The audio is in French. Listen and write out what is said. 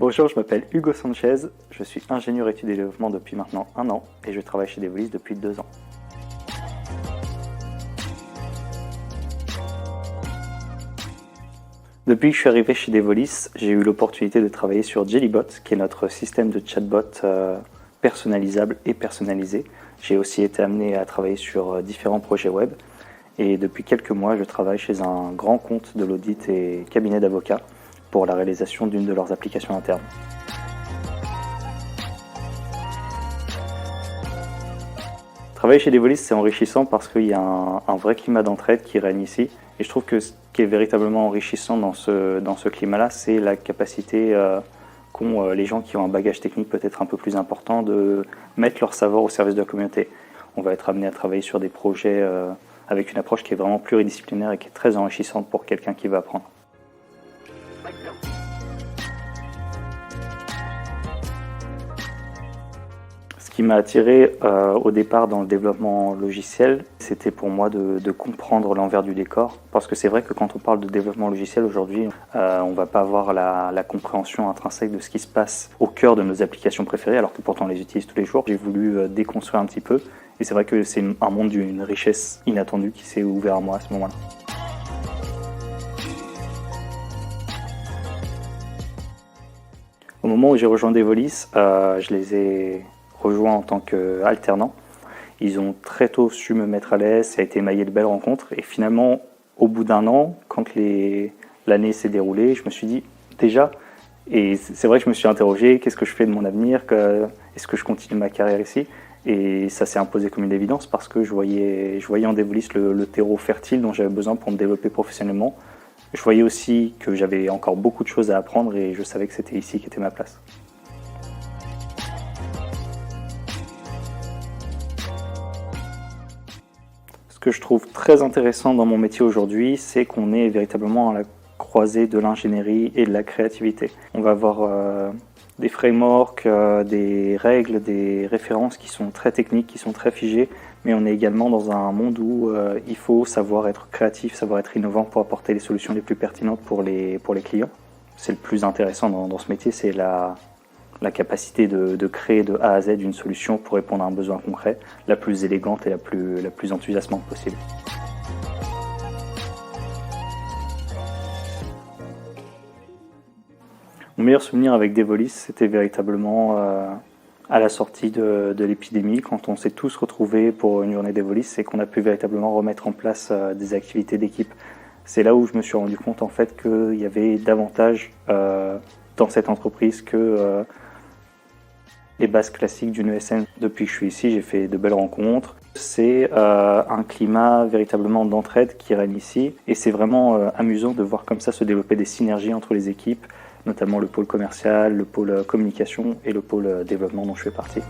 Bonjour, je m'appelle Hugo Sanchez, je suis ingénieur études et développement depuis maintenant 1 an et je travaille chez Devolis depuis 2 ans. Depuis que je suis arrivé chez Devolis, j'ai eu l'opportunité de travailler sur Jellybot, qui est notre système de chatbot personnalisable et personnalisé. J'ai aussi été amené à travailler sur différents projets web et depuis quelques mois, je travaille chez un grand compte de l'audit et cabinet d'avocats pour la réalisation d'une de leurs applications internes. Travailler chez Devolis, c'est enrichissant parce qu'il y a un vrai climat d'entraide qui règne ici. Et je trouve que ce qui est véritablement enrichissant dans ce climat-là, c'est la capacité qu'ont les gens qui ont un bagage technique peut-être un peu plus important de mettre leur savoir au service de la communauté. On va être amené à travailler sur des projets avec une approche qui est vraiment pluridisciplinaire et qui est très enrichissante pour quelqu'un qui veut apprendre. Ce qui m'a attiré au départ dans le développement logiciel, c'était pour moi de comprendre l'envers du décor. Parce que c'est vrai que quand on parle de développement logiciel aujourd'hui, on ne va pas avoir la compréhension intrinsèque de ce qui se passe au cœur de nos applications préférées, alors que pourtant on les utilise tous les jours. J'ai voulu déconstruire un petit peu. Et c'est vrai que c'est un monde d'une richesse inattendue qui s'est ouvert à moi à ce moment-là. Au moment où j'ai rejoint Devolis, je les ai rejoints en tant qu'alternant. Ils ont très tôt su me mettre à l'aise, ça a été émaillé de belles rencontres. Et finalement, au bout d'1 an, quand l'année s'est déroulée, je me suis dit, déjà, et c'est vrai que je me suis interrogé, qu'est-ce que je fais de mon avenir, est-ce que je continue ma carrière ici? Et ça s'est imposé comme une évidence parce que je voyais en Devolis le terreau fertile dont j'avais besoin pour me développer professionnellement. Je voyais aussi que j'avais encore beaucoup de choses à apprendre et je savais que c'était ici qu'était ma place. Ce que je trouve très intéressant dans mon métier aujourd'hui, c'est qu'on est véritablement à la croisée de l'ingénierie et de la créativité. On va avoir des frameworks, des règles, des références qui sont très techniques, qui sont très figées, mais on est également dans un monde où il faut savoir être créatif, savoir être innovant pour apporter les solutions les plus pertinentes pour les clients. C'est le plus intéressant dans ce métier, c'est la capacité de créer de A à Z une solution pour répondre à un besoin concret, la plus élégante et la plus enthousiasmante possible. Mon meilleur souvenir avec Devolis, c'était véritablement à la sortie de l'épidémie, quand on s'est tous retrouvés pour une journée Devolis et qu'on a pu véritablement remettre en place des activités d'équipe. C'est là où je me suis rendu compte en fait qu'il y avait davantage dans cette entreprise que les bases classiques d'une ESN. Depuis que je suis ici, j'ai fait de belles rencontres. C'est un climat véritablement d'entraide qui règne ici et c'est vraiment amusant de voir comme ça se développer des synergies entre les équipes, notamment le pôle commercial, le pôle communication et le pôle développement dont je fais partie.